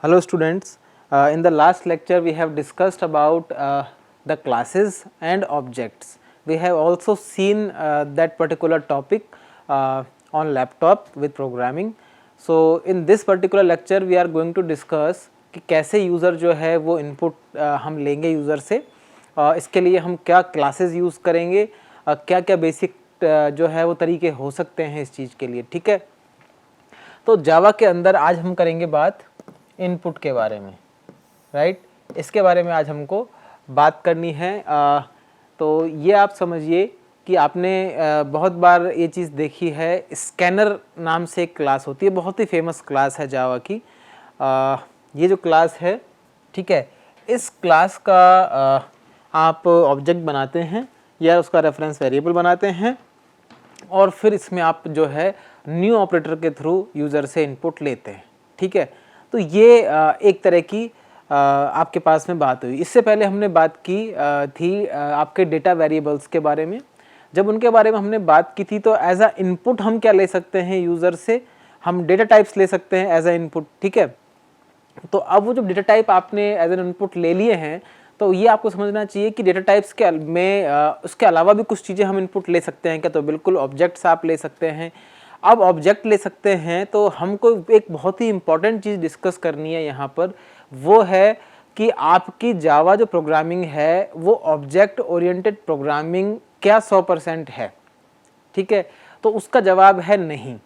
Hello students, in the last lecture we have discussed about the classes and objects. We have also seen that particular topic on laptop with programming. So in this particular lecture we are going to discuss कि कैसे user जो है वो input हम लेंगे user से, इसके लिए हम क्या क्लासेस यूज़ करेंगे, क्या क्या बेसिक जो है वो तरीके हो सकते हैं इस चीज़ के लिए। ठीक है, तो जावा के अंदर आज हम करेंगे बात इनपुट के बारे में, राइट। इसके बारे में आज हमको बात करनी है। तो ये आप समझिए कि आपने बहुत बार ये चीज़ देखी है, स्कैनर नाम से एक क्लास होती है, बहुत ही फेमस क्लास है जावा की। ये जो क्लास है, ठीक है, इस क्लास का आप ऑब्जेक्ट बनाते हैं या उसका रेफरेंस वेरिएबल बनाते हैं और फिर इसमें आप जो है न्यू ऑपरेटर के थ्रू यूज़र से इनपुट लेते हैं। ठीक है, तो ये एक तरह की आपके पास में बात हुई। इससे पहले हमने बात की थी आपके डेटा वेरिएबल्स के बारे में। जब उनके बारे में हमने बात की थी तो एज अ इनपुट हम क्या ले सकते हैं यूज़र से, हम डेटा टाइप्स ले सकते हैं एज अ इनपुट। ठीक है, तो अब वो जो डेटा टाइप आपने एज एन इनपुट ले लिए हैं, तो ये आपको समझना चाहिए कि डेटा टाइप्स के में उसके अलावा भी कुछ चीज़ें हम इनपुट ले सकते हैं क्या। तो बिल्कुल, ऑब्जेक्ट्स आप ले सकते हैं। अब ऑब्जेक्ट ले सकते हैं तो हमको एक बहुत ही इंपॉर्टेंट चीज़ डिस्कस करनी है यहाँ पर, वो है कि आपकी जावा जो प्रोग्रामिंग है वो ऑब्जेक्ट ओरिएंटेड प्रोग्रामिंग क्या 100% है। ठीक है, तो उसका जवाब है नहीं।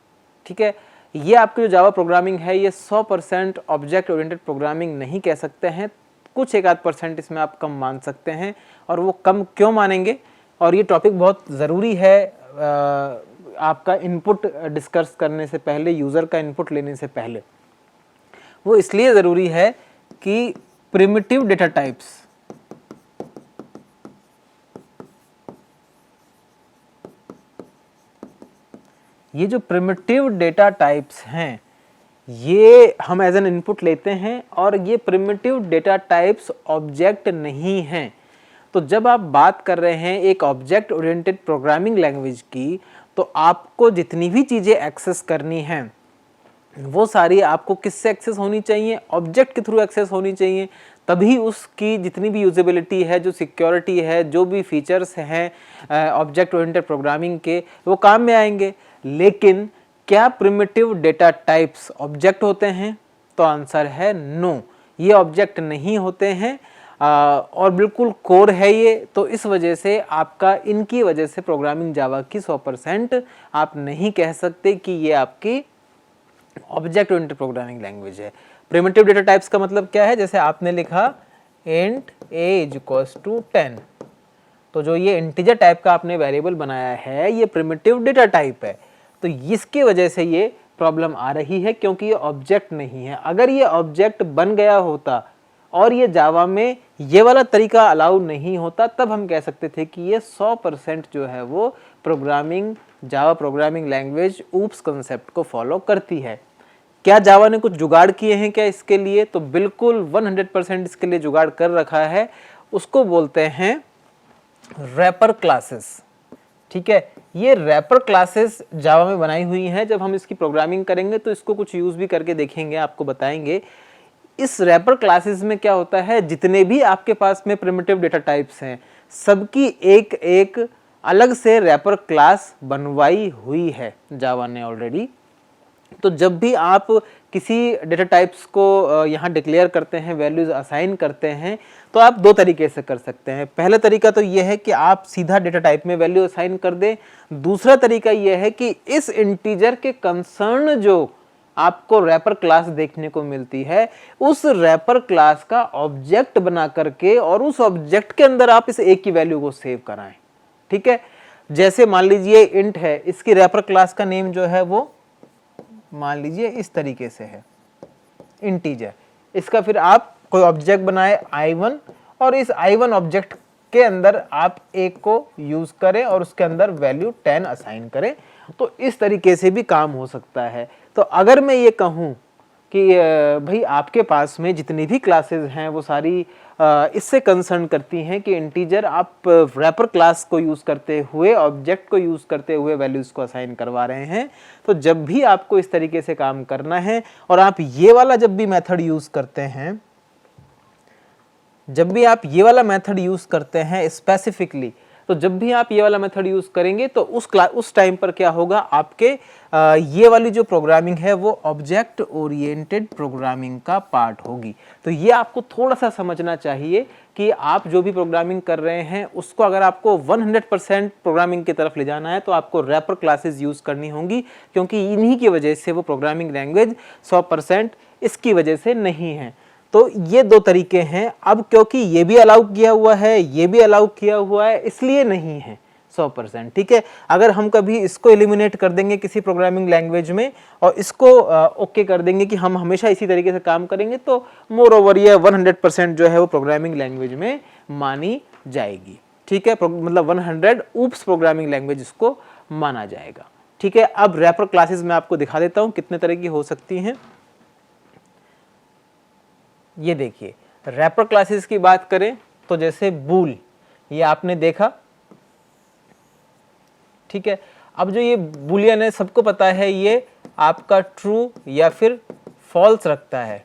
ठीक है, ये आपकी जो जावा प्रोग्रामिंग है ये 100% ऑब्जेक्ट ओरिएंटेड प्रोग्रामिंग नहीं कह सकते हैं। कुछ एक आध % इसमें आप कम मान सकते हैं, और वो कम क्यों मानेंगे, और ये टॉपिक बहुत ज़रूरी है आपका इनपुट डिस्कस करने से पहले, यूज़र का इनपुट लेने से पहले। वो इसलिए ज़रूरी है कि प्रिमिटिव डेटा टाइप्स, ये जो प्रिमिटिव डेटा टाइप्स हैं ये हम एज एन इनपुट लेते हैं, और ये प्रिमिटिव डेटा टाइप्स ऑब्जेक्ट नहीं हैं। तो जब आप बात कर रहे हैं एक ऑब्जेक्ट ओरिएंटेड प्रोग्रामिंग लैंग्वेज की, तो आपको जितनी भी चीज़ें एक्सेस करनी हैं वो सारी आपको किससे एक्सेस होनी चाहिए, ऑब्जेक्ट के थ्रू एक्सेस होनी चाहिए। तभी उसकी जितनी भी यूजेबिलिटी है, जो सिक्योरिटी है, जो भी फीचर्स हैं ऑब्जेक्ट ओरिएंटेड प्रोग्रामिंग के, वो काम में आएंगे। लेकिन क्या प्रिमिटिव डेटा टाइप्स ऑब्जेक्ट होते हैं? तो आंसर है नो, ये ऑब्जेक्ट नहीं होते हैं, और बिल्कुल कोर है ये। तो इस वजह से आपका, इनकी वजह से प्रोग्रामिंग जावा की 100% आप नहीं कह सकते कि ये आपकी ऑब्जेक्ट ओरिएंटेड प्रोग्रामिंग लैंग्वेज है। प्रिमिटिव डेटा टाइप्स का मतलब क्या है, जैसे आपने लिखा int a = 10, तो जो ये इंटीजर टाइप का आपने वेरिएबल बनाया है ये प्रिमिटिव डेटा टाइप है। तो इसकी वजह से ये प्रॉब्लम आ रही है, क्योंकि ये ऑब्जेक्ट नहीं है। अगर ये ऑब्जेक्ट बन गया होता और ये जावा में ये वाला तरीका अलाउ नहीं होता, तब हम कह सकते थे कि ये 100% जो है वो programming, Java programming language oops concept को फॉलो करती है। क्या जावा ने कुछ जुगाड़ किए हैं क्या इसके लिए? तो बिल्कुल 100% इसके लिए जुगाड़ कर रखा है। उसको बोलते हैं रैपर क्लासेस। ठीक है, ये रैपर क्लासेस जावा में बनाई हुई हैं। जब हम इसकी प्रोग्रामिंग करेंगे तो इसको कुछ यूज़ भी करके देखेंगे, आपको बताएंगे। इस रैपर क्लासेस में क्या होता है, जितने भी आपके पास में प्रिमिटिव डेटा टाइप्स हैं सबकी एक एक अलग से रैपर क्लास बनवाई हुई है जावा ने ऑलरेडी। तो जब भी आप किसी डेटा टाइप्स को यहाँ डिक्लेयर करते हैं, वैल्यूज असाइन करते हैं, तो आप दो तरीके से कर सकते हैं। पहला तरीका तो ये है कि आप सीधा डेटा टाइप में वैल्यू असाइन कर दें। दूसरा तरीका ये है कि इस इंटीजर के कंसर्न जो आपको रैपर क्लास देखने को मिलती है, उस रैपर क्लास का ऑब्जेक्ट बना करके और उस ऑब्जेक्ट के अंदर आप इस एक की वैल्यू को सेव कराएं। ठीक है, जैसे मान लीजिए इंट है, इसकी रैपर क्लास का नेम जो है वो मान लीजिए इस तरीके से है, इंटीजर। इसका फिर आप कोई ऑब्जेक्ट बनाए i1, और इस i1 ऑब्जेक्ट के अंदर आप एक को यूज करें और उसके अंदर वैल्यू 10 असाइन करें। तो इस तरीके से भी काम हो सकता है। तो अगर मैं ये कहूं कि भाई आपके पास में जितनी भी क्लासेस हैं वो सारी इससे कंसर्न करती हैं कि इंटीजर आप रैपर क्लास को यूज़ करते हुए, ऑब्जेक्ट को यूज़ करते हुए वैल्यूज़ को असाइन करवा रहे हैं। तो जब भी आपको इस तरीके से काम करना है और आप ये वाला जब भी मेथड यूज़ करते हैं, जब भी आप ये वाला मेथड यूज़ करते हैं स्पेसिफिकली, तो जब भी आप ये वाला मेथड यूज़ करेंगे तो उस टाइम पर क्या होगा, आपके ये वाली जो प्रोग्रामिंग है वो ऑब्जेक्ट ओरिएंटेड प्रोग्रामिंग का पार्ट होगी। तो ये आपको थोड़ा सा समझना चाहिए कि आप जो भी प्रोग्रामिंग कर रहे हैं उसको अगर आपको 100% प्रोग्रामिंग की तरफ ले जाना है तो आपको रैपर क्लासेस यूज़ करनी होंगी, क्योंकि इन्हीं की वजह से वो प्रोग्रामिंग लैंग्वेज 100% इसकी वजह से नहीं है। तो ये दो तरीके हैं। अब क्योंकि ये भी अलाउ किया हुआ है, ये भी अलाउ किया हुआ है, इसलिए नहीं है 100%, ठीक है। अगर हम कभी इसको एलिमिनेट कर देंगे किसी प्रोग्रामिंग लैंग्वेज में और इसको ओके कर देंगे कि हम हमेशा इसी तरीके से काम करेंगे, तो मोर ओवर ये 100% जो है वो प्रोग्रामिंग लैंग्वेज में मानी जाएगी, ठीक है। मतलब 100 ऊप्स प्रोग्रामिंग लैंग्वेज इसको माना जाएगा, ठीक है। अब रैपर क्लासेस में आपको दिखा देता हूँ कितने तरह की हो सकती हैं। ये देखिए, रैपर क्लासेस की बात करें तो जैसे बूल, ये आपने देखा, ठीक है। अब जो ये बूलियन है सबको पता है ये आपका ट्रू या फिर फॉल्स रखता है,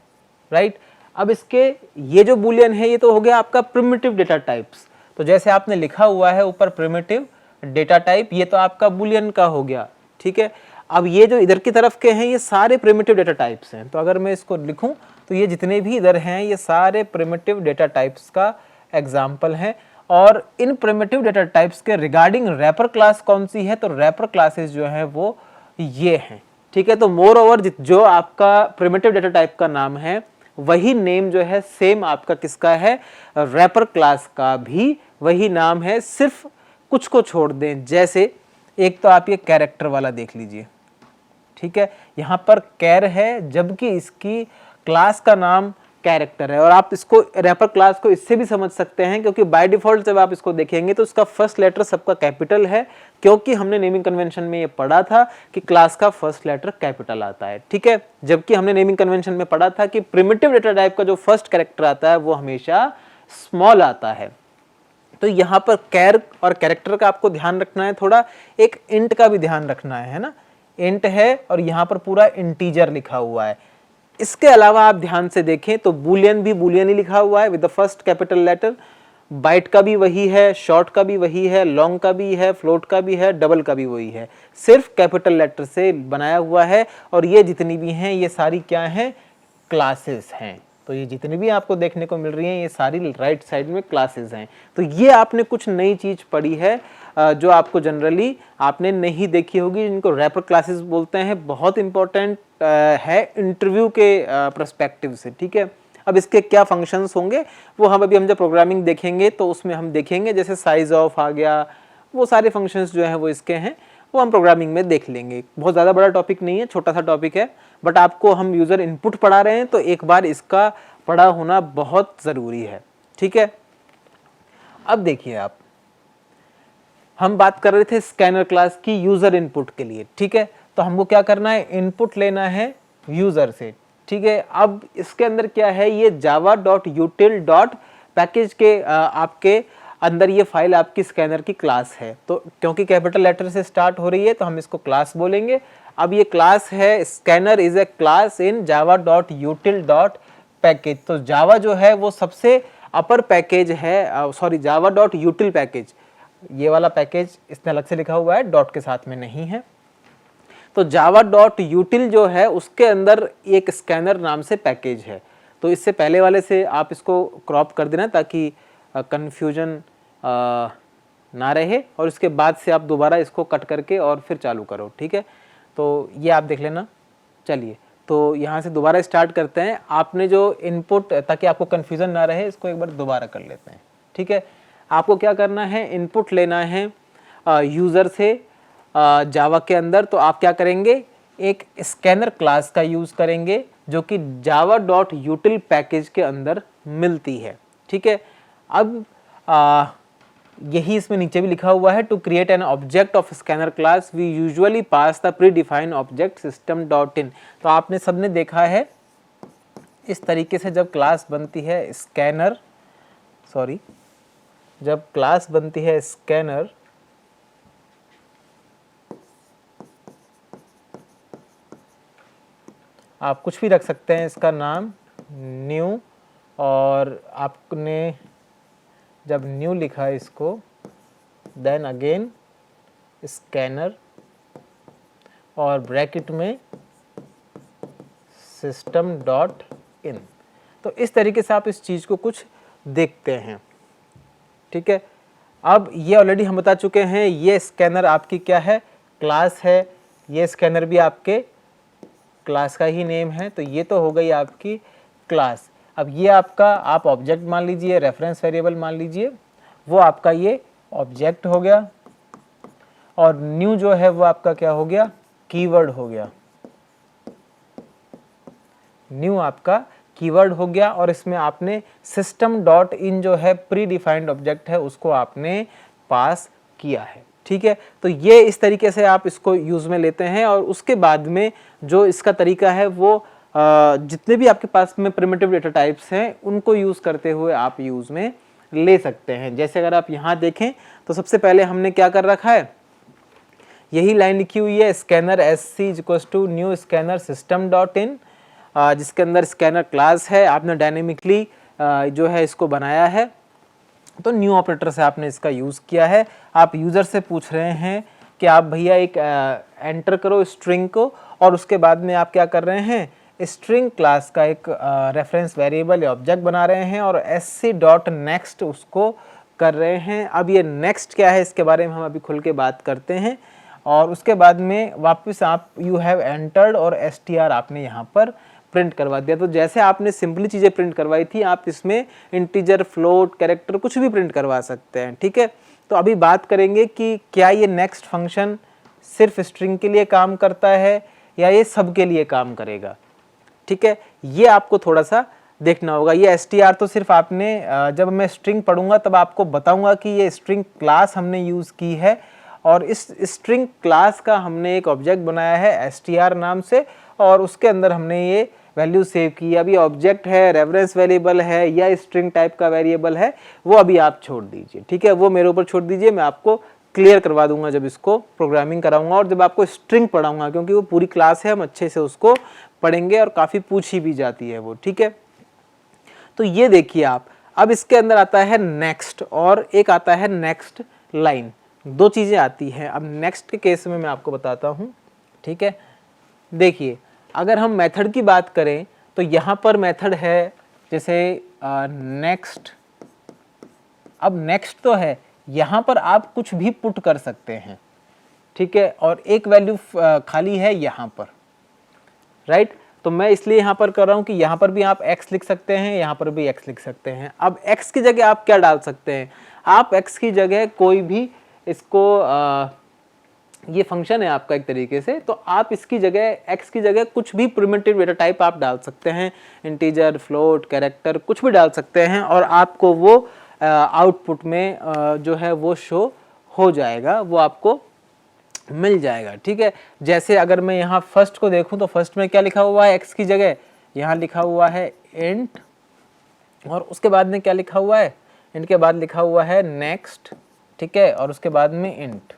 राइट। अब इसके ये जो बूलियन है ये तो हो गया आपका प्रिमिटिव डेटा टाइप्स। तो जैसे आपने लिखा हुआ है ऊपर प्रिमिटिव डेटा टाइप, ये तो आपका बूलियन का हो गया, ठीक है। अब ये जो इधर की तरफ के हैं ये सारे प्रिमिटिव डेटा टाइप्स हैं। तो अगर मैं इसको लिखूं तो ये जितने भी इधर हैं ये सारे प्रिमिटिव डेटा टाइप्स का एग्जाम्पल हैं। और इन प्रिमिटिव डेटा टाइप्स के रिगार्डिंग रैपर क्लास कौन सी है, तो रैपर क्लासेस जो है वो ये हैं, ठीक है। तो मोर ओवर जो आपका प्रिमिटिव डेटा टाइप का नाम है वही नेम जो है सेम आपका किसका है, रैपर क्लास का भी वही नाम है, सिर्फ कुछ को छोड़ दें। जैसे एक तो आप ये कैरेक्टर वाला देख लीजिए, ठीक है। यहाँ पर कैर है जबकि इसकी क्लास का नाम कैरेक्टर है। और आप इसको रैपर क्लास को इससे भी समझ सकते हैं क्योंकि बाय डिफॉल्ट जब आप इसको देखेंगे तो इसका फर्स्ट लेटर सबका कैपिटल है, क्योंकि हमने नेमिंग कन्वेंशन में ये पढ़ा था कि क्लास का फर्स्ट लेटर कैपिटल आता है, ठीक है। जबकि हमने नेमिंग कन्वेंशन में पढ़ा था कि प्रिमिटिव डेटा टाइप का जो फर्स्ट कैरेक्टर आता है वो हमेशा स्मॉल आता है। तो यहाँ पर कैर और कैरेक्टर का आपको ध्यान रखना है, थोड़ा एक इंट का भी ध्यान रखना है ना। इंट है और यहाँ पर पूरा इंटीजर लिखा हुआ है। इसके अलावा आप ध्यान से देखें तो बूलियन भी बूलियन ही लिखा हुआ है with the first capital letter. Byte का भी वही है, शॉर्ट का भी वही है, लॉन्ग का भी है, फ्लोट का भी है, डबल का भी वही है, सिर्फ कैपिटल लेटर से बनाया हुआ है। और ये जितनी भी हैं ये सारी क्या हैं, क्लासेस हैं। तो ये जितनी भी आपको देखने को मिल रही हैं ये सारी राइट साइड में क्लासेस हैं। तो ये आपने कुछ नई चीज पढ़ी है जो आपको जनरली आपने नहीं देखी होगी, जिनको रैपर क्लासेस बोलते हैं। बहुत इंपॉर्टेंट है इंटरव्यू के पर्सपेक्टिव से, ठीक है। अब इसके क्या फंक्शंस होंगे वो हम जब प्रोग्रामिंग देखेंगे तो उसमें हम देखेंगे, जैसे साइज ऑफ आ गया, वो सारे फंक्शंस जो हैं वो इसके हैं, वो हम प्रोग्रामिंग में देख लेंगे। बहुत ज़्यादा बड़ा टॉपिक नहीं है, छोटा सा टॉपिक है, बट आपको हम यूज़र इनपुट पढ़ा रहे हैं तो एक बार इसका पढ़ा होना बहुत ज़रूरी है, ठीक है। अब देखिए आप, हम बात कर रहे थे स्कैनर क्लास की यूज़र इनपुट के लिए, ठीक है। तो हमको क्या करना है, इनपुट लेना है यूज़र से, ठीक है। अब इसके अंदर क्या है, ये java.util.package के आपके अंदर ये फाइल आपकी स्कैनर की क्लास है। तो क्योंकि कैपिटल लेटर से स्टार्ट हो रही है तो हम इसको क्लास बोलेंगे। अब ये क्लास है, scanner is a class in java.util.package। तो जावा जो है वो सबसे अपर पैकेज है, सॉरी java.util पैकेज, ये वाला पैकेज इसने अलग से लिखा हुआ है, डॉट के साथ में नहीं है। तो java.util जो है उसके अंदर एक स्कैनर नाम से पैकेज है। तो इससे पहले वाले से आप इसको क्रॉप कर देना ताकि कन्फ्यूजन ना रहे, और इसके बाद से आप दोबारा इसको कट करके और फिर चालू करो, ठीक है। तो ये आप देख लेना। चलिए, तो यहाँ से दोबारा स्टार्ट करते हैं। आपने जो इनपुट, ताकि आपको कन्फ्यूज़न ना रहे, इसको एक बार दोबारा कर लेते हैं, ठीक है। आपको क्या करना है, इनपुट लेना है यूज़र से जावा के अंदर। तो आप क्या करेंगे, एक स्कैनर क्लास का यूज़ करेंगे जो कि java.util पैकेज के अंदर मिलती है, ठीक है। अब यही इसमें नीचे भी लिखा हुआ है, to create an object of scanner class we usually pass the predefined object system dot in. तो आपने सबने देखा है इस तरीके से जब क्लास बनती है स्कैनर, जब क्लास बनती है स्कैनर, आप कुछ भी रख सकते हैं इसका नाम, न्यू, और आपने जब न्यू लिखा इसको, देन अगेन स्कैनर और ब्रैकेट में सिस्टम डॉट इन। तो इस तरीके से आप इस चीज़ को कुछ देखते हैं, ठीक है। अब ये ऑलरेडी हम बता चुके हैं, ये स्कैनर आपकी क्या है, क्लास है, ये स्कैनर भी आपके क्लास का ही नेम है, तो ये तो हो गई आपकी क्लास। अब ये आपका आप ऑब्जेक्ट मान लीजिए, रेफरेंस वेरिएबल मान लीजिए, वो आपका ये ऑब्जेक्ट हो गया, और न्यू जो है वो आपका क्या हो गया, कीवर्ड हो गया। न्यू आपका कीवर्ड हो गया, और इसमें आपने सिस्टम डॉट इन जो है प्री डिफाइंड ऑब्जेक्ट है उसको आपने पास किया है, ठीक है। तो ये इस तरीके से आप इसको यूज़ में लेते हैं, और उसके बाद में जो इसका तरीका है वो जितने भी आपके पास में प्रिमिटिव डेटा टाइप्स हैं उनको यूज़ करते हुए आप यूज़ में ले सकते हैं। जैसे अगर आप यहाँ देखें तो सबसे पहले हमने क्या कर रखा है, यही लाइन लिखी हुई है, scanner SC equals to new scanner system dot in, जिसके अंदर स्कैनर क्लास है, आपने डायनेमिकली जो है इसको बनाया है, तो न्यू ऑपरेटर से आपने इसका यूज़ किया है। आप यूज़र से पूछ रहे हैं कि आप भैया एक एंटर करो स्ट्रिंग को, और उसके बाद में आप क्या कर रहे हैं, स्ट्रिंग क्लास का एक रेफरेंस वेरिएबल या ऑब्जेक्ट बना रहे हैं, और SC डॉट नेक्स्ट उसको कर रहे हैं। अब ये नेक्स्ट क्या है इसके बारे में हम अभी खुल के बात करते हैं, और उसके बाद में वापस आप यू हैव एंटर्ड और STR आपने यहाँ पर प्रिंट करवा दिया। तो जैसे आपने सिंपली चीज़ें प्रिंट करवाई थी, आप इसमें इंटीजर, फ्लोट, कैरेक्टर कुछ भी प्रिंट करवा सकते हैं, ठीक है। तो अभी बात करेंगे कि क्या ये नेक्स्ट फंक्शन सिर्फ स्ट्रिंग के लिए काम करता है या ये सब के लिए काम करेगा, ठीक है। ये आपको थोड़ा सा देखना होगा। ये STR तो सिर्फ आपने जब मैं स्ट्रिंग पढ़ूंगा तब आपको बताऊंगा कि ये स्ट्रिंग क्लास हमने यूज़ की है, और इस स्ट्रिंग क्लास का हमने एक ऑब्जेक्ट बनाया है STR नाम से, और उसके अंदर हमने ये वैल्यू सेव की। अभी ऑब्जेक्ट है, रेफरेंस वेरिएबल है या स्ट्रिंग टाइप का वेरिएबल है, वो अभी आप छोड़ दीजिए, ठीक है, वो मेरे ऊपर छोड़ दीजिए, मैं आपको क्लियर करवा दूंगा जब इसको प्रोग्रामिंग कराऊंगा, और जब आपको स्ट्रिंग पढ़ाऊंगा, क्योंकि वो पूरी क्लास है, हम अच्छे से उसको पढ़ेंगे, और काफ़ी पूछी भी जाती है वो, ठीक है। तो ये देखिए आप, अब इसके अंदर आता है नेक्स्ट, और एक आता है नेक्स्ट लाइन, दो चीज़ें आती हैं। अब नेक्स्ट के केस में मैं आपको बताता हूँ, ठीक है। देखिए, अगर हम मेथड की बात करें तो यहाँ पर मेथड है जैसे नेक्स्ट। अब नेक्स्ट तो है, यहाँ पर आप कुछ भी पुट कर सकते हैं, ठीक है, और एक वैल्यू खाली है यहाँ पर, राइट। तो मैं इसलिए यहाँ पर कर रहा हूँ कि यहाँ पर भी आप x लिख सकते हैं, यहाँ पर भी x लिख सकते हैं। अब x की जगह आप क्या डाल सकते हैं, आप x की जगह कोई भी इसको ये फंक्शन है आपका एक तरीके से, तो आप इसकी जगह x की जगह कुछ भी प्रिमिटिव डेटा टाइप आप डाल सकते हैं, इंटीजर, फ्लोट, कैरेक्टर कुछ भी डाल सकते हैं, और आपको वो आउटपुट में जो है वो शो हो जाएगा, वो आपको मिल जाएगा, ठीक है। जैसे अगर मैं यहाँ फर्स्ट को देखूँ तो फर्स्ट में क्या लिखा हुआ है, x की जगह यहाँ लिखा हुआ है इंट, और उसके बाद में क्या लिखा हुआ है, इंट के बाद लिखा हुआ है नेक्स्ट, ठीक है, और उसके बाद में इंट।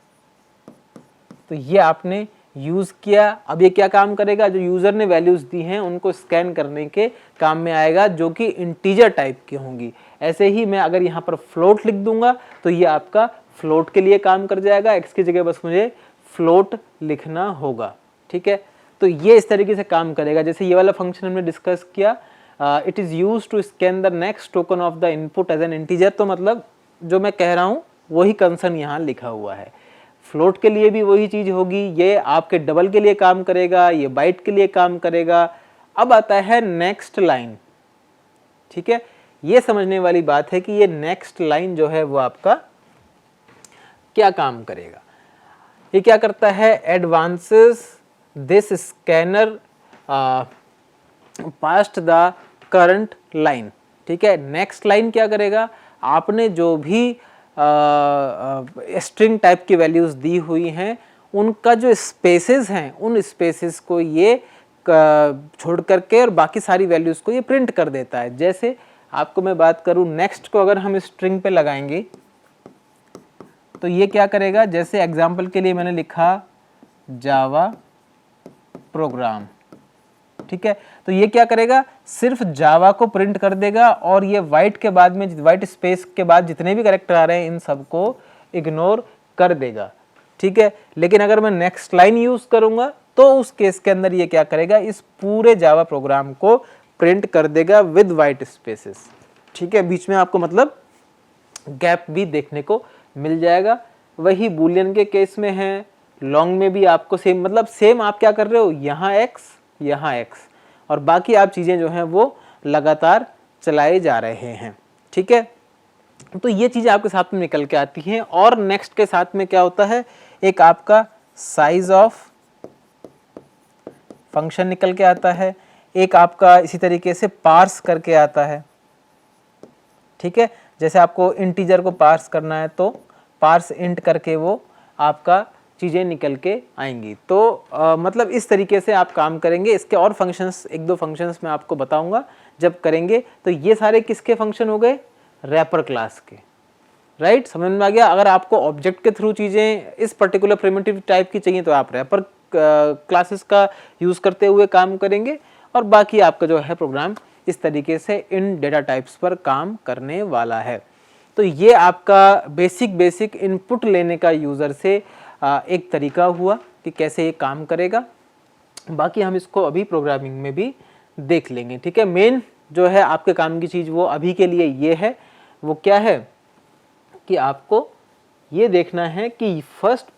तो ये आपने यूज़ किया। अब ये क्या काम करेगा, जो यूज़र ने वैल्यूज़ दी हैं उनको स्कैन करने के काम में आएगा, जो कि इंटीजर टाइप की होंगी। ऐसे ही मैं अगर यहाँ पर फ्लोट लिख दूंगा तो ये आपका फ्लोट के लिए काम कर जाएगा, एक्स की जगह बस मुझे फ्लोट लिखना होगा, ठीक है। तो ये इस तरीके से काम करेगा। जैसे ये वाला फंक्शन हमने डिस्कस किया, it is use to scan the next token of the input as an integer. तो मतलब जो मैं कह रहा हूँ वही कंसर्न यहाँ लिखा हुआ है। फ्लोट के लिए भी वही चीज़ होगी, ये आपके डबल के लिए काम करेगा, ये बाइट के लिए काम करेगा। अब आता है नेक्स्ट लाइन, ठीक है। ये समझने वाली बात है कि ये नेक्स्ट लाइन जो है वो आपका क्या काम करेगा। ये क्या करता है, advances this scanner past the current line, ठीक है। नेक्स्ट लाइन क्या करेगा, आपने जो भी स्ट्रिंग टाइप की वैल्यूज़ दी हुई हैं उनका जो स्पेसेस हैं उन स्पेसेस को ये छोड़ करके और बाकी सारी वैल्यूज़ को ये प्रिंट कर देता है। जैसे आपको मैं बात करूँ नेक्स्ट को अगर हम स्ट्रिंग पे लगाएंगे तो ये क्या करेगा, जैसे एग्जाम्पल के लिए मैंने लिखा जावा प्रोग्राम, ठीक है, तो ये क्या करेगा, सिर्फ जावा को प्रिंट कर देगा और ये वाइट के बाद में, वाइट स्पेस के बाद जितने भी कैरेक्टर आ रहे हैं इन सबको इग्नोर कर देगा, ठीक है। लेकिन अगर मैं नेक्स्ट लाइन यूज करूंगा तो उस केस के अंदर ये क्या करेगा, इस पूरे जावा प्रोग्राम को प्रिंट कर देगा विद वाइट स्पेसेस, ठीक है। बीच में आपको मतलब गैप भी देखने को मिल जाएगा। वही बूलियन के केस में है, लॉन्ग में भी आपको सेम, मतलब सेम आप क्या कर रहे हो, यहाँ x यहाँ x और बाकी आप चीज़ें जो हैं वो लगातार चलाए जा रहे हैं, ठीक है। तो ये चीज़ें आपके साथ में निकल के आती हैं। और नेक्स्ट के साथ में क्या होता है, एक आपका साइज ऑफ फंक्शन निकल के आता है, एक आपका इसी तरीके से पार्स करके आता है, ठीक है। जैसे आपको इंटीजर को पार्स करना है तो पार्स इंट करके वो आपका चीज़ें निकल के आएंगी। तो मतलब इस तरीके से आप काम करेंगे। इसके और फंक्शंस, एक दो फंक्शंस मैं आपको बताऊंगा जब करेंगे। तो ये सारे किसके फंक्शन हो गए, रैपर क्लास के, राइट, समझ में आ गया। अगर आपको ऑब्जेक्ट के थ्रू चीज़ें इस पर्टिकुलर प्रिमिटिव टाइप की चाहिए तो आप रैपर क्लासेस का यूज़ करते हुए काम करेंगे और बाकी आपका जो है प्रोग्राम इस तरीके से इन डेटा टाइप्स पर काम करने वाला है। तो ये आपका बेसिक इनपुट लेने का यूज़र से एक तरीका हुआ कि कैसे ये काम करेगा। बाकी हम इसको अभी प्रोग्रामिंग में भी देख लेंगे, ठीक है। मेन जो है आपके काम की चीज़ वो अभी के लिए ये है, वो क्या है कि आपको ये देखना है कि फर्स्ट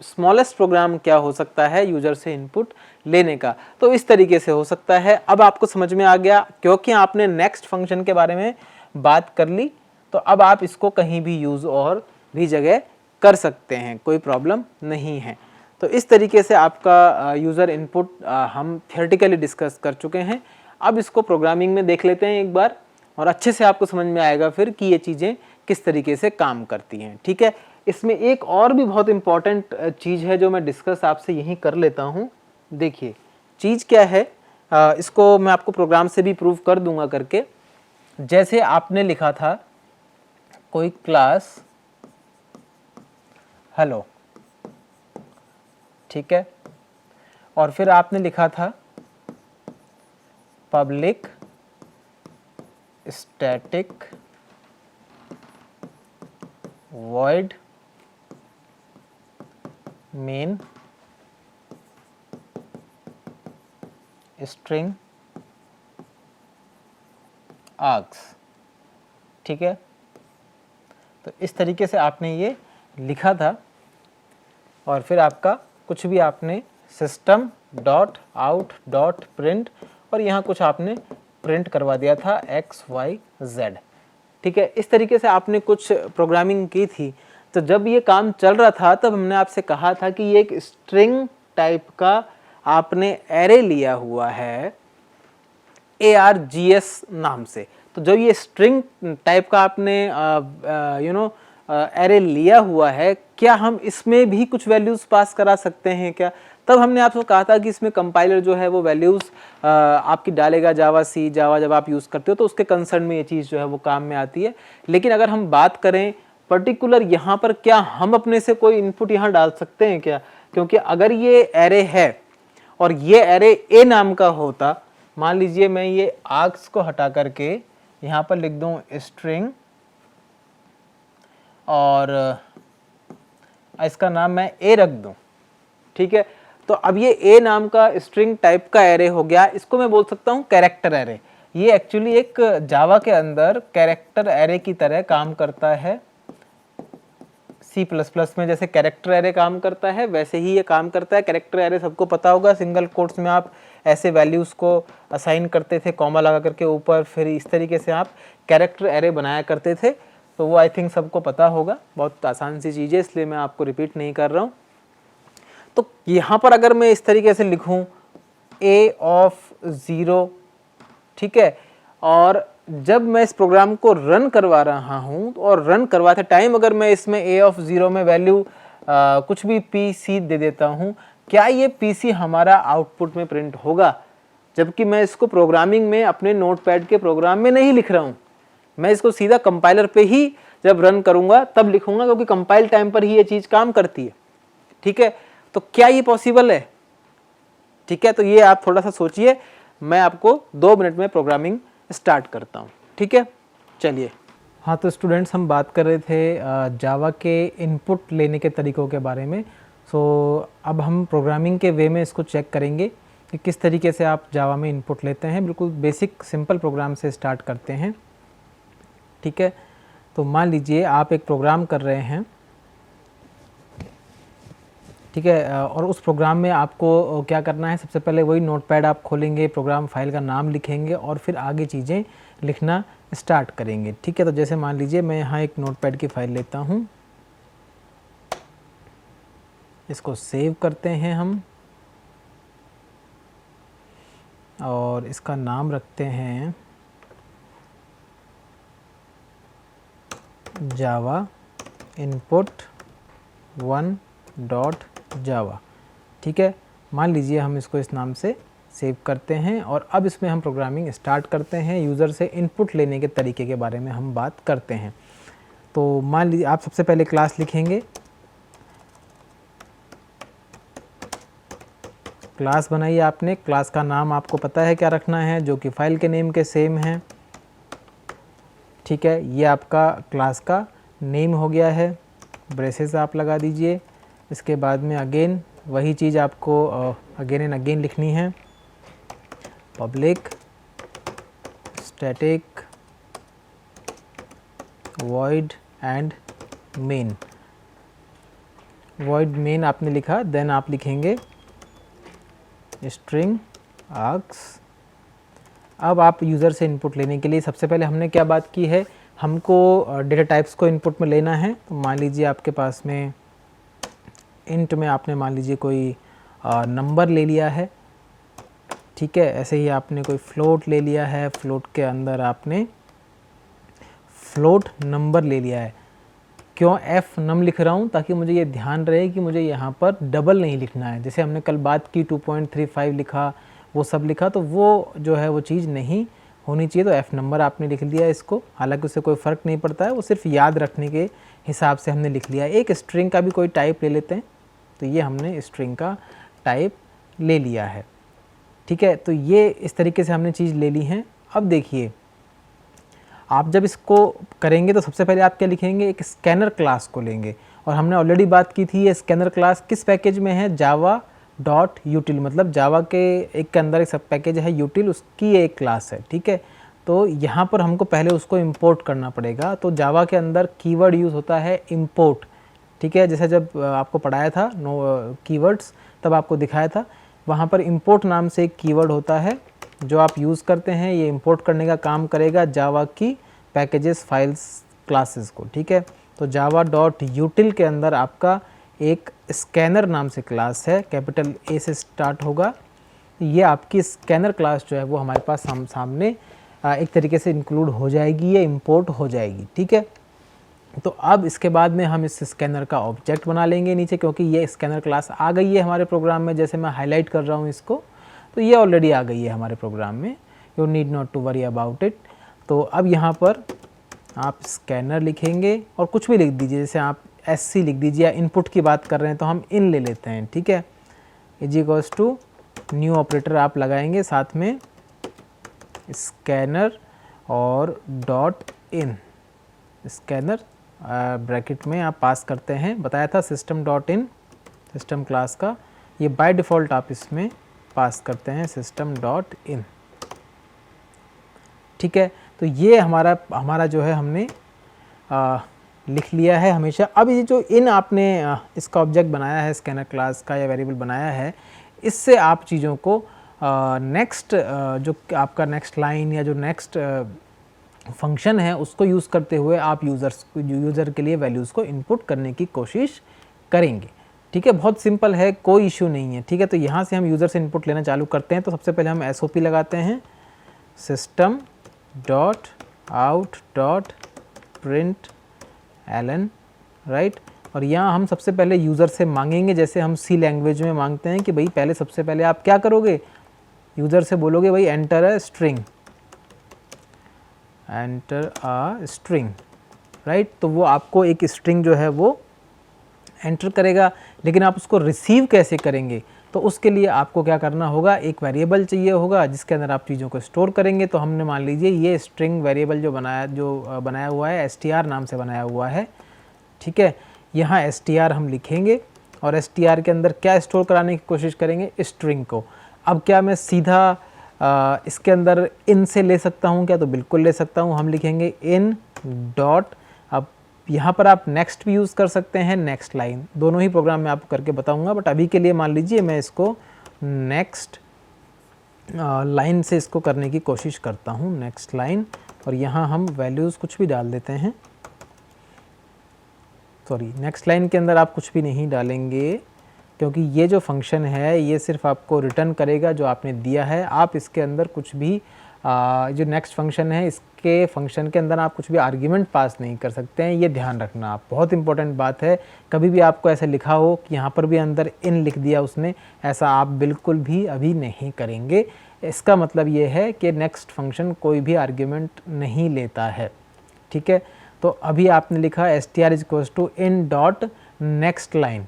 स्मॉलेस्ट प्रोग्राम क्या हो सकता है यूजर से इनपुट लेने का। तो इस तरीके से हो सकता है। अब आपको समझ में आ गया, क्योंकि आपने नेक्स्ट फंक्शन के बारे में बात कर ली, तो अब आप इसको कहीं भी यूज़ और भी जगह कर सकते हैं, कोई प्रॉब्लम नहीं है। तो इस तरीके से आपका यूज़र इनपुट हम थियोरेटिकली डिस्कस कर चुके हैं। अब इसको प्रोग्रामिंग में देख लेते हैं एक बार और अच्छे से आपको समझ में आएगा फिर कि ये चीज़ें किस तरीके से काम करती हैं, ठीक है। इसमें एक और भी बहुत इम्पॉर्टेंट चीज़ है जो मैं डिस्कस आपसे यहीं कर लेता हूँ। देखिए चीज़ क्या है, इसको मैं आपको प्रोग्राम से भी प्रूव कर दूंगा करके। जैसे आपने लिखा था कोई क्लास हेलो, ठीक है, और फिर आपने लिखा था public static void main string args, ठीक है। तो इस तरीके से आपने ये लिखा था और फिर आपका कुछ भी आपने system dot out dot print और यहाँ कुछ आपने प्रिंट करवा दिया था XYZ, ठीक है। इस तरीके से आपने कुछ प्रोग्रामिंग की थी। तो जब ये काम चल रहा था तब हमने आपसे कहा था कि ये एक स्ट्रिंग टाइप का आपने एरे लिया हुआ है ARGS नाम से। तो जब ये स्ट्रिंग टाइप का आपने एरे लिया हुआ है, क्या हम इसमें भी कुछ वैल्यूज़ पास करा सकते हैं क्या? तब हमने आपको कहा था कि इसमें कंपाइलर जो है वो वैल्यूज़ आपकी डालेगा जावा जब आप यूज़ करते हो तो उसके कंसर्न में ये चीज़ जो है वो काम में आती है। लेकिन अगर हम बात करें पर्टिकुलर यहाँ पर, क्या हम अपने से कोई इनपुट यहाँ डाल सकते हैं क्या? क्योंकि अगर ये एरे है और ये एरे ए नाम का होता, मान लीजिए मैं ये आर्क्स को हटा करके यहाँ पर लिख दूँ स्ट्रिंग और इसका नाम मैं ए रख दूँ, ठीक है। तो अब ये ए नाम का स्ट्रिंग टाइप का एरे हो गया। इसको मैं बोल सकता हूँ कैरेक्टर एरे। ये एक्चुअली एक जावा के अंदर कैरेक्टर एरे की तरह काम करता है। C++ में जैसे कैरेक्टर एरे काम करता है वैसे ही ये काम करता है। कैरेक्टर एरे सबको पता होगा, सिंगल कोट्स में आप ऐसे वैल्यूज़ को असाइन करते थे कॉमा लगा करके ऊपर, फिर इस तरीके से आप कैरेक्टर एरे बनाया करते थे। तो वो आई थिंक सबको पता होगा, बहुत आसान सी चीज़ है, इसलिए मैं आपको रिपीट नहीं कर रहा हूँ। तो यहाँ पर अगर मैं इस तरीके से लिखूँ A ऑफ 0, ठीक है, और जब मैं इस प्रोग्राम को रन करवा रहा हूँ और रन करवाते टाइम अगर मैं इसमें A ऑफ 0 में वैल्यू कुछ भी PC दे देता हूँ क्या ये पीसी हमारा आउटपुट में प्रिंट होगा, जबकि मैं इसको प्रोग्रामिंग में अपने नोटपैड के प्रोग्राम में नहीं लिख रहा हूँ, मैं इसको सीधा कंपाइलर पे ही जब रन करूंगा तब लिखूंगा, क्योंकि कंपाइल टाइम पर ही ये चीज़ काम करती है। ठीक है, तो क्या ये पॉसिबल है? ठीक है, तो ये आप थोड़ा सा सोचिए, मैं आपको 2 मिनट में प्रोग्रामिंग स्टार्ट करता हूँ। ठीक है, चलिए। हाँ, तो स्टूडेंट्स हम बात कर रहे थे जावा के इनपुट लेने के तरीक़ों के बारे में। सो अब हम प्रोग्रामिंग के वे में इसको चेक करेंगे कि किस तरीके से आप जावा में इनपुट लेते हैं। बिल्कुल बेसिक सिंपल प्रोग्राम से स्टार्ट करते हैं। ठीक है, तो मान लीजिए आप एक प्रोग्राम कर रहे हैं, ठीक है, और उस प्रोग्राम में आपको क्या करना है, सबसे पहले वही नोटपैड आप खोलेंगे, प्रोग्राम फाइल का नाम लिखेंगे और फिर आगे चीज़ें लिखना स्टार्ट करेंगे। ठीक है, तो जैसे मान लीजिए मैं यहाँ एक नोटपैड की फ़ाइल लेता हूँ, इसको सेव करते हैं हम और इसका नाम रखते हैं जावा इनपुट 1.java। ठीक है, मान लीजिए हम इसको इस नाम से सेव करते हैं और अब इसमें हम प्रोग्रामिंग स्टार्ट करते हैं। यूज़र से इनपुट लेने के तरीके के बारे में हम बात करते हैं। तो मान लीजिए आप सबसे पहले क्लास लिखेंगे, क्लास बनाइए आपने, क्लास का नाम आपको पता है क्या रखना है, जो कि फाइल के नेम के सेम है। ठीक है, ये आपका क्लास का नेम हो गया है, ब्रेसेस आप लगा दीजिए। इसके बाद में अगेन वही चीज़ आपको अगेन एंड अगेन लिखनी है, public static void and main. Void main आपने लिखा, देन आप लिखेंगे स्ट्रिंग आर्क्स। अब आप यूज़र से इनपुट लेने के लिए सबसे पहले हमने क्या बात की है, हमको डेटा टाइप्स को इनपुट में लेना है। तो मान लीजिए आपके पास में इंट में आपने मान लीजिए कोई नंबर ले लिया है। ठीक है, ऐसे ही आपने कोई फ्लोट ले लिया है, फ्लोट के अंदर आपने फ्लोट नंबर ले लिया है। क्यों एफ नम लिख रहा हूँ, ताकि मुझे ये ध्यान रहे कि मुझे यहाँ पर डबल नहीं लिखना है। जैसे हमने कल बात की 2.35 लिखा, वो सब लिखा, तो वो जो है वो चीज़ नहीं होनी चाहिए। तो एफ नंबर आपने लिख दिया इसको, हालांकि उससे कोई फ़र्क नहीं पड़ता है, वो सिर्फ याद रखने के हिसाब से हमने लिख लिया। एक स्ट्रिंग का भी कोई टाइप ले लेते हैं, तो ये हमने स्ट्रिंग का टाइप ले लिया है। ठीक है, तो ये इस तरीके से हमने चीज़ ले ली है। अब देखिए, आप जब इसको करेंगे तो सबसे पहले आप क्या लिखेंगे, एक स्कैनर क्लास को लेंगे। और हमने ऑलरेडी बात की थी, ये स्कैनर क्लास किस पैकेज में है, java.util, मतलब जावा के एक के अंदर एक सब पैकेज है util, उसकी एक क्लास है। ठीक है, तो यहाँ पर हमको पहले उसको इंपोर्ट करना पड़ेगा। तो जावा के अंदर कीवर्ड यूज़ होता है इंपोर्ट। ठीक है, जैसे जब आपको पढ़ाया था कीवर्ड्स, तब आपको दिखाया था, वहाँ पर इंपोर्ट नाम से एक कीवर्ड होता है जो आप यूज़ करते हैं। ये इंपोर्ट करने का काम करेगा जावा की पैकेजेस, फाइल्स, क्लासेस को। ठीक है, तो java.util के अंदर आपका एक स्कैनर नाम से क्लास है, कैपिटल ए से स्टार्ट होगा। ये आपकी स्कैनर क्लास जो है वो हमारे पास सामने एक तरीके से इंक्लूड हो जाएगी, ये इंपोर्ट हो जाएगी। ठीक है, तो अब इसके बाद में हम इस स्कैनर का ऑब्जेक्ट बना लेंगे नीचे, क्योंकि ये स्कैनर क्लास आ गई है हमारे प्रोग्राम में। जैसे मैं हाईलाइट कर रहा हूँ इसको, तो ये ऑलरेडी आ गई है हमारे प्रोग्राम में, you need not to worry about it. तो अब यहाँ पर आप स्कैनर लिखेंगे और कुछ भी लिख दीजिए, जैसे आप SC लिख दीजिए, या इनपुट की बात कर रहे हैं तो हम इन ले लेते हैं। ठीक है, इजिकल्स टू न्यू ऑपरेटर आप लगाएंगे, साथ में स्कैनर और डॉट इन, स्कैनर ब्रैकेट में आप पास करते हैं, बताया था सिस्टम डॉट इन, सिस्टम क्लास का, ये बाय डिफ़ॉल्ट आप इसमें पास करते हैं सिस्टम डॉट इन। ठीक है, तो ये हमारा जो है हमने लिख लिया है हमेशा। अब ये जो इन आपने इसका ऑब्जेक्ट बनाया है, स्कैनर क्लास का या वेरिएबल बनाया है, इससे आप चीज़ों को नेक्स्ट जो आपका नेक्स्ट लाइन या जो नेक्स्ट फंक्शन है उसको यूज़ करते हुए आप यूज़र के लिए वैल्यूज़ को इनपुट करने की कोशिश करेंगे। ठीक है, बहुत सिंपल है, कोई इशू नहीं है। ठीक है, तो यहाँ से हम यूज़र से इनपुट लेना चालू करते हैं। तो सबसे पहले हम SOP लगाते हैं, system dot out dot println right, राइट, और यहाँ हम सबसे पहले यूज़र से मांगेंगे, जैसे हम सी लैंग्वेज में मांगते हैं कि भाई पहले सबसे पहले आप क्या करोगे, यूज़र से बोलोगे भाई enter a string, enter a string, right. तो वो आपको एक स्ट्रिंग जो है वो एंटर करेगा, लेकिन आप उसको रिसीव कैसे करेंगे, तो उसके लिए आपको क्या करना होगा, एक वेरिएबल चाहिए होगा जिसके अंदर आप चीज़ों को स्टोर करेंगे। तो हमने मान लीजिए ये स्ट्रिंग वेरिएबल जो बनाया हुआ है str नाम से बनाया हुआ है, ठीक है। यहाँ str हम लिखेंगे और str के अंदर क्या स्टोर कराने की कोशिश करेंगे, स्ट्रिंग को। अब क्या मैं सीधा इसके अंदर इन से ले सकता हूँ क्या, तो बिल्कुल ले सकता हूँ। हम लिखेंगे इन डॉट, अब यहाँ पर आप नेक्स्ट भी यूज़ कर सकते हैं, नेक्स्ट लाइन, दोनों ही प्रोग्राम में आपको करके बताऊंगा, बट अभी के लिए मान लीजिए मैं इसको नेक्स्ट लाइन से इसको करने की कोशिश करता हूँ, नेक्स्ट लाइन। और यहाँ हम वैल्यूज़ कुछ भी डाल देते हैं, सॉरी नेक्स्ट लाइन के अंदर आप कुछ भी नहीं डालेंगे, क्योंकि ये जो फंक्शन है ये सिर्फ आपको रिटर्न करेगा जो आपने दिया है। आप इसके अंदर कुछ भी जो नेक्स्ट फंक्शन है इसके फंक्शन के अंदर आप कुछ भी आर्ग्यूमेंट पास नहीं कर सकते हैं, ये ध्यान रखना आप, बहुत इंपॉर्टेंट बात है। कभी भी आपको ऐसे लिखा हो कि यहाँ पर भी अंदर इन लिख दिया उसने, ऐसा आप बिल्कुल भी अभी नहीं करेंगे। इसका मतलब ये है कि नेक्स्ट फंक्शन कोई भी आर्ग्यूमेंट नहीं लेता है, ठीक है। तो अभी आपने लिखा str equals to in dot next line,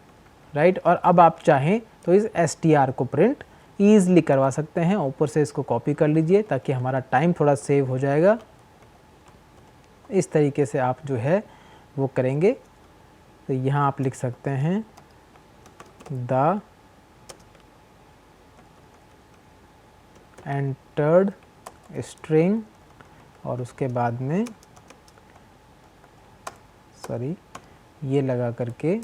right. और अब आप चाहें तो इस str को प्रिंट ईज़िली करवा सकते हैं, ऊपर से इसको कॉपी कर लीजिए ताकि हमारा टाइम थोड़ा सेव हो जाएगा। इस तरीके से आप जो है वो करेंगे। तो यहाँ आप लिख सकते हैं द एंटर्ड स्ट्रिंग और उसके बाद में सॉरी ये लगा करके,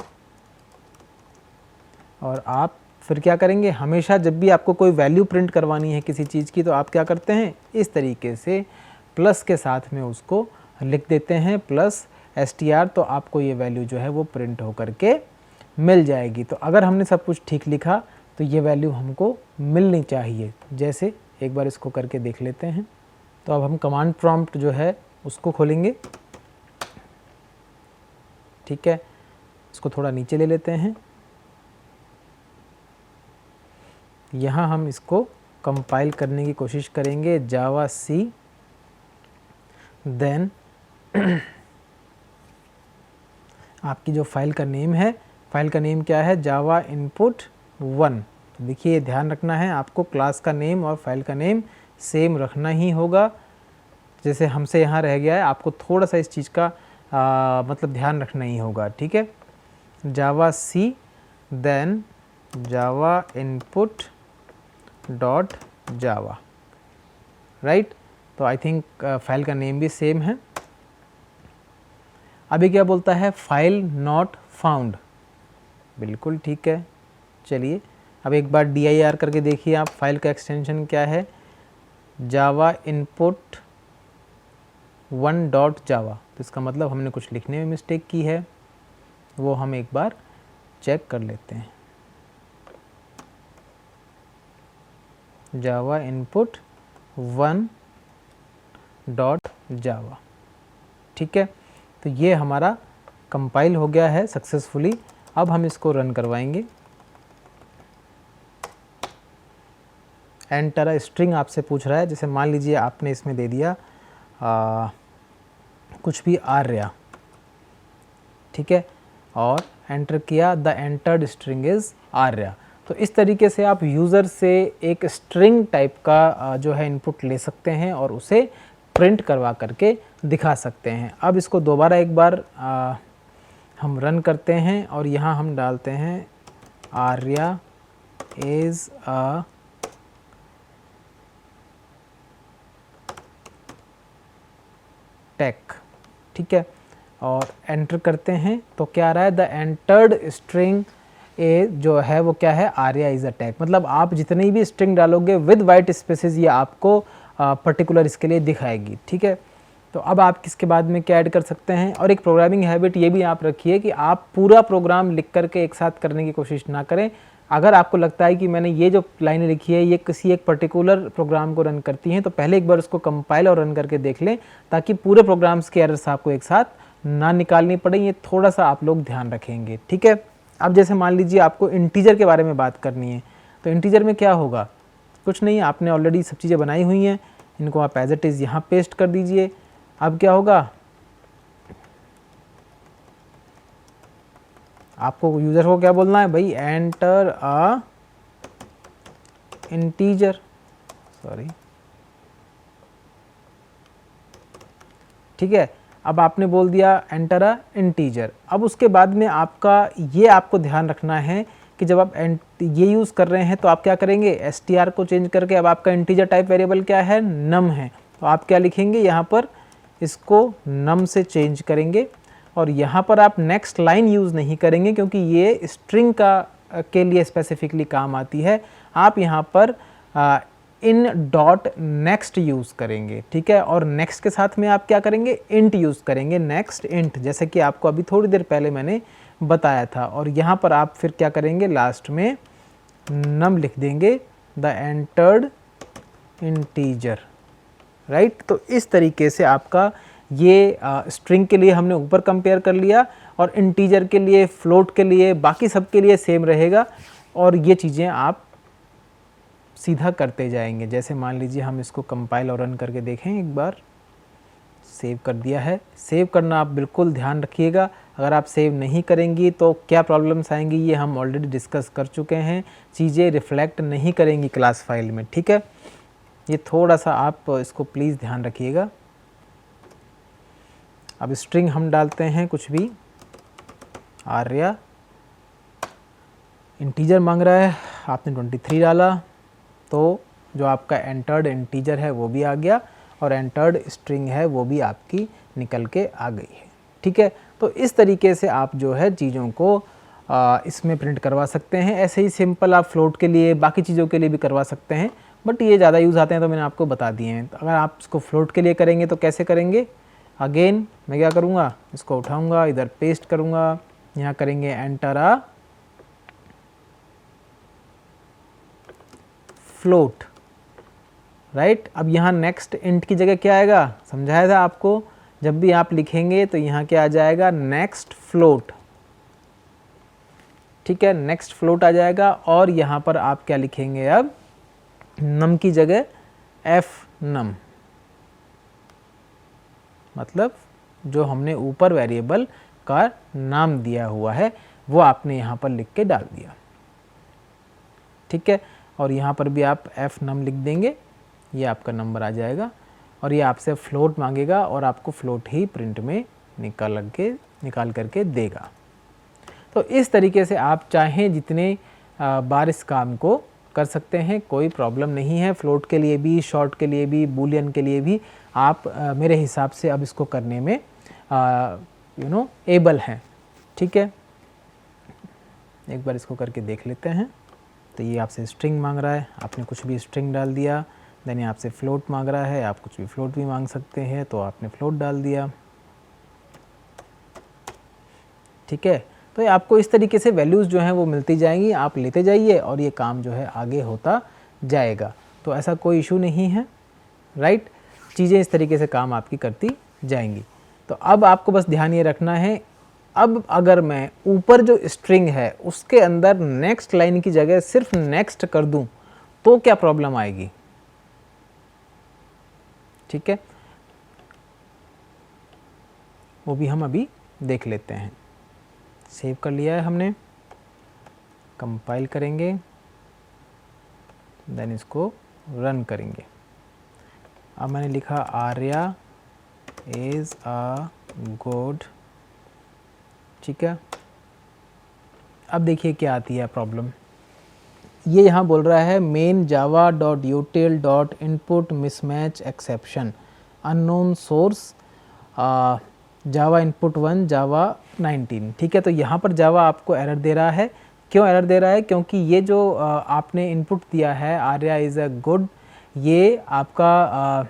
और आप फिर क्या करेंगे, हमेशा जब भी आपको कोई वैल्यू प्रिंट करवानी है किसी चीज़ की तो आप क्या करते हैं, इस तरीके से प्लस के साथ में उसको लिख देते हैं प्लस str, तो आपको ये वैल्यू जो है वो प्रिंट होकर के मिल जाएगी। तो अगर हमने सब कुछ ठीक लिखा तो ये वैल्यू हमको मिलनी चाहिए। जैसे एक बार इसको करके देख लेते हैं। तो अब हम कमांड प्रॉम्प्ट जो है उसको खोलेंगे, ठीक है। इसको थोड़ा नीचे ले लेते हैं। यहाँ हम इसको कंपाइल करने की कोशिश करेंगे, जावा सी, देन आपकी जो फाइल का नेम है, फाइल का नेम क्या है, जावा इनपुट 1। तो देखिए ध्यान रखना है आपको, क्लास का नेम और फाइल का नेम सेम रखना ही होगा। जैसे हमसे यहाँ रह गया है, आपको थोड़ा सा इस चीज़ का मतलब ध्यान रखना ही होगा, ठीक है। जावा सी देन जावा इनपुट डॉट जावा, राइट। तो आई थिंक फाइल का नेम भी सेम है। अभी क्या बोलता है, फाइल नॉट फाउंड, बिल्कुल ठीक है। चलिए अब एक बार dir करके देखिए आप, फाइल का एक्सटेंशन क्या है, जावा इनपुट 1 डॉट जावा। तो इसका मतलब हमने कुछ लिखने में मिस्टेक की है, वो हम एक बार चेक कर लेते हैं। जावा इनपुट 1 डॉट जावा, ठीक है। तो ये हमारा कंपाइल हो गया है सक्सेसफुली। अब हम इसको रन करवाएंगे। एंटर स्ट्रिंग आपसे पूछ रहा है, जैसे मान लीजिए आपने इसमें दे दिया कुछ भी आर्या, ठीक है, और एंटर किया the entered string is Arya. तो इस तरीके से आप यूज़र से एक स्ट्रिंग टाइप का जो है इनपुट ले सकते हैं और उसे प्रिंट करवा करके दिखा सकते हैं। अब इसको दोबारा एक बार हम रन करते हैं और यहाँ हम डालते हैं आर्या इज़ अ टेक, ठीक है, और एंटर करते हैं। तो क्या आ रहा है, द एंटर्ड स्ट्रिंग ए जो है वो क्या है, आर्या इज़ अ टेक। मतलब आप जितनी भी स्ट्रिंग डालोगे विद वाइट स्पेसेस ये आपको पर्टिकुलर इसके लिए दिखाएगी, ठीक है। तो अब आप किसके बाद में क्या ऐड कर सकते हैं, और एक प्रोग्रामिंग हैबिट ये भी आप रखिए कि आप पूरा प्रोग्राम लिख करके एक साथ करने की कोशिश ना करें। अगर आपको लगता है कि मैंने ये जो लाइनें लिखी है ये किसी एक पर्टिकुलर प्रोग्राम को रन करती हैं, तो पहले एक बार उसको कंपाइल और रन करके देख लें ताकि पूरे प्रोग्राम्स के एरर्स आपको एक साथ ना निकालनी पड़े, ये थोड़ा सा आप लोग ध्यान रखेंगे, ठीक है। अब जैसे मान लीजिए आपको इंटीजर के बारे में बात करनी है, तो इंटीजर में क्या होगा, कुछ नहीं, आपने ऑलरेडी सब चीज़ें बनाई हुई हैं, इनको आप एज इट इज़ यहाँ पेस्ट कर दीजिए। अब क्या होगा, आपको यूज़र को क्या बोलना है भाई, एंटर अ इंटीजर, सॉरी, ठीक है। अब आपने बोल दिया एंटर अ इंटीजर। अब उसके बाद में आपका ये आपको ध्यान रखना है कि जब आप ये यूज़ कर रहे हैं तो आप क्या करेंगे, str को चेंज करके अब आपका इंटीजर टाइप वेरिएबल क्या है, नम है, तो आप क्या लिखेंगे यहाँ पर, इसको नम से चेंज करेंगे। और यहाँ पर आप नेक्स्ट लाइन यूज़ नहीं करेंगे क्योंकि ये स्ट्रिंग के लिए स्पेसिफिकली काम आती है। आप यहाँ पर इन डॉट नेक्स्ट यूज़ करेंगे, ठीक है। और नेक्स्ट के साथ में आप क्या करेंगे, इंट यूज़ करेंगे, नेक्स्ट इंट, जैसे कि आपको अभी थोड़ी देर पहले मैंने बताया था। और यहाँ पर आप फिर क्या करेंगे, लास्ट में नम लिख देंगे, द एंटर्ड इंटीजर, राइट। तो इस तरीके से आपका ये स्ट्रिंग के लिए हमने ऊपर कंपेयर कर लिया, और इंटीजर के लिए, फ्लोट के लिए, बाकी सब के लिए सेम रहेगा। और ये चीज़ें आप सीधा करते जाएंगे। जैसे मान लीजिए हम इसको कंपाइल और रन करके देखें एक बार, सेव कर दिया है। सेव करना आप बिल्कुल ध्यान रखिएगा, अगर आप सेव नहीं करेंगी तो क्या प्रॉब्लम्स आएंगी ये हम ऑलरेडी डिस्कस कर चुके हैं, चीज़ें रिफ्लेक्ट नहीं करेंगी क्लास फाइल में, ठीक है। ये थोड़ा सा आप इसको प्लीज़ ध्यान रखिएगा। अब स्ट्रिंग हम डालते हैं कुछ भी, आर्या, इंटीजर मांग रहा है, आपने 23 डाला तो जो आपका एंटर्ड इंटीजर है वो भी आ गया, और एंटर्ड स्ट्रिंग है वो भी आपकी निकल के आ गई है, ठीक है। तो इस तरीके से आप जो है चीज़ों को इसमें प्रिंट करवा सकते हैं। ऐसे ही सिंपल आप फ्लोट के लिए, बाकी चीज़ों के लिए भी करवा सकते हैं, बट ये ज़्यादा यूज़ आते हैं तो मैंने आपको बता दिए हैं। तो अगर आप इसको फ्लोट के लिए करेंगे तो कैसे करेंगे, अगेन मैं क्या करूँगा, इसको उठाऊँगा, इधर पेस्ट करूँगा, यहाँ करेंगे एंटर अ फ्लोट, राइट। अब यहाँ नेक्स्ट इंट की जगह क्या आएगा, समझाया था आपको, जब भी आप लिखेंगे तो यहाँ क्या आ जाएगा, नेक्स्ट फ्लोट, ठीक है, नेक्स्ट फ्लोट आ जाएगा। और यहाँ पर आप क्या लिखेंगे, अब नम की जगह एफ नम, मतलब जो हमने ऊपर वेरिएबल का नाम दिया हुआ है वो आपने यहाँ पर लिख के डाल दिया, ठीक है। और यहाँ पर भी आप एफ नम लिख देंगे, ये आपका नंबर आ जाएगा। और ये आपसे फ्लोट मांगेगा और आपको फ्लोट ही प्रिंट में निकाल करके देगा। तो इस तरीके से आप चाहें जितने बार इस काम को कर सकते हैं, कोई प्रॉब्लम नहीं है। फ्लोट के लिए भी, शॉर्ट के लिए भी, बूलियन के लिए भी आप मेरे हिसाब से अब इसको करने में एबल हैं, ठीक है। एक बार इसको करके देख लेते हैं। तो ये आपसे स्ट्रिंग मांग रहा है, आपने कुछ भी स्ट्रिंग डाल दिया। देन ये आपसे फ्लोट मांग रहा है, आप कुछ भी फ्लोट भी मांग सकते हैं, तो आपने फ्लोट डाल दिया, ठीक है। तो ये आपको इस तरीके से वैल्यूज़ जो हैं वो मिलती जाएंगी, आप लेते जाइए और ये काम जो है आगे होता जाएगा। तो ऐसा कोई इशू नहीं है, राइट। चीज़ें इस तरीके से काम आपकी करती जाएंगी। तो अब आपको बस ध्यान ये रखना है, अब अगर मैं ऊपर जो स्ट्रिंग है उसके अंदर नेक्स्ट लाइन की जगह सिर्फ नेक्स्ट कर दूं तो क्या प्रॉब्लम आएगी, ठीक है। वो भी हम अभी देख लेते हैं। सेव कर लिया है हमने, कंपाइल करेंगे, देन इसको रन करेंगे। अब मैंने लिखा आर्या इज़ अ गुड, ठीक है। अब देखिए क्या आती है प्रॉब्लम, ये यहाँ बोल रहा है main Java dot util dot input mismatch exception unknown source Java input 1 Java 19, ठीक है। तो यहाँ पर जावा आपको एरर दे रहा है। क्यों एरर दे रहा है, क्योंकि ये जो आपने इनपुट दिया है आर्या इज़ अ गुड, ये आपका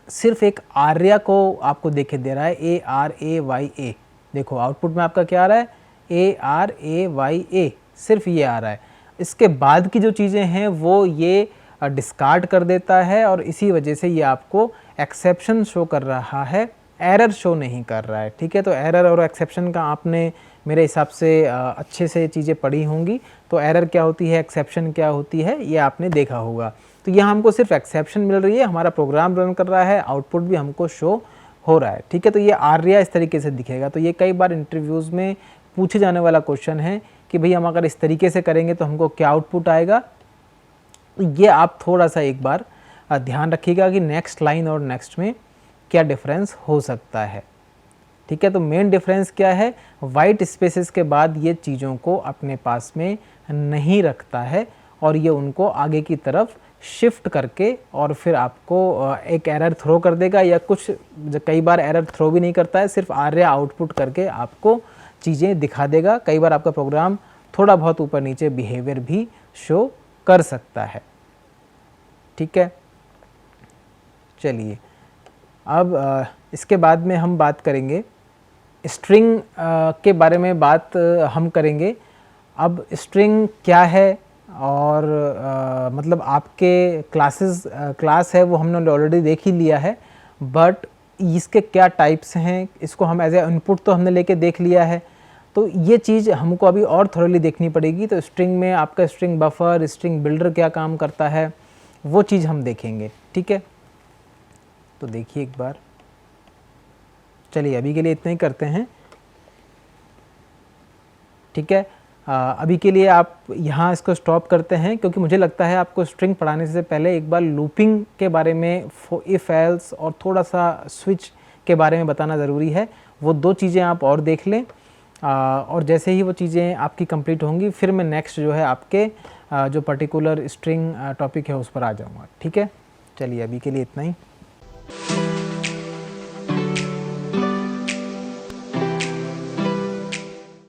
सिर्फ एक आर्या को आपको देखे दे रहा है, ARAYA। देखो आउटपुट में आपका क्या आ रहा है, ARAYA, सिर्फ ये आ रहा है। इसके बाद की जो चीज़ें हैं वो ये डिस्कार्ड कर देता है और इसी वजह से ये आपको एक्सेप्शन शो कर रहा है, एरर शो नहीं कर रहा है। ठीक है, तो एरर और एक्सेप्शन का आपने मेरे हिसाब से अच्छे से चीज़ें पढ़ी होंगी। तो एरर क्या होती है, एक्सेप्शन क्या होती है, ये आपने देखा होगा। तो यहाँ हमको सिर्फ एक्सेप्शन मिल रही है, हमारा प्रोग्राम रन कर रहा है, आउटपुट भी हमको शो हो रहा है। ठीक है, तो ये आर्या इस तरीके से दिखेगा। तो ये कई बार इंटरव्यूज़ में पूछे जाने वाला क्वेश्चन है कि भाई हम अगर इस तरीके से करेंगे तो हमको क्या आउटपुट आएगा। ये आप थोड़ा सा एक बार ध्यान रखिएगा कि नेक्स्ट लाइन और नेक्स्ट में क्या डिफरेंस हो सकता है। ठीक है, तो मेन डिफरेंस क्या है, वाइट स्पेसेस के बाद ये चीज़ों को अपने पास में नहीं रखता है और ये उनको आगे की तरफ शिफ्ट करके और फिर आपको एक एरर थ्रो कर देगा, या कुछ कई बार एरर थ्रो भी नहीं करता है, सिर्फ आर्या आउटपुट करके आपको चीज़ें दिखा देगा। कई बार आपका प्रोग्राम थोड़ा बहुत ऊपर नीचे बिहेवियर भी शो कर सकता है। ठीक है, चलिए अब इसके बाद में हम बात करेंगे स्ट्रिंग के बारे में बात हम करेंगे। अब स्ट्रिंग क्या है और मतलब आपके क्लास है वो हमने ऑलरेडी देख ही लिया है, बट इसके क्या टाइप्स हैं, इसको हम एज ए इनपुट तो हमने लेके देख लिया है। तो ये चीज़ हमको अभी और थोड़ी देखनी पड़ेगी। तो स्ट्रिंग में आपका स्ट्रिंग बफर, स्ट्रिंग बिल्डर क्या काम करता है, वो चीज़ हम देखेंगे। ठीक है, तो देखिए एक बार, चलिए अभी के लिए इतना ही करते हैं। ठीक है, अभी के लिए आप यहाँ इसको स्टॉप करते हैं, क्योंकि मुझे लगता है आपको स्ट्रिंग पढ़ाने से पहले एक बार लूपिंग के बारे में, इफ एल्स और थोड़ा सा स्विच के बारे में बताना ज़रूरी है। वो दो चीज़ें आप और देख लें, और जैसे ही वो चीज़ें आपकी कंप्लीट होंगी फिर मैं नेक्स्ट जो है आपके जो पर्टिकुलर स्ट्रिंग टॉपिक है उस पर आ जाऊँगा। ठीक है, चलिए अभी के लिए इतना ही।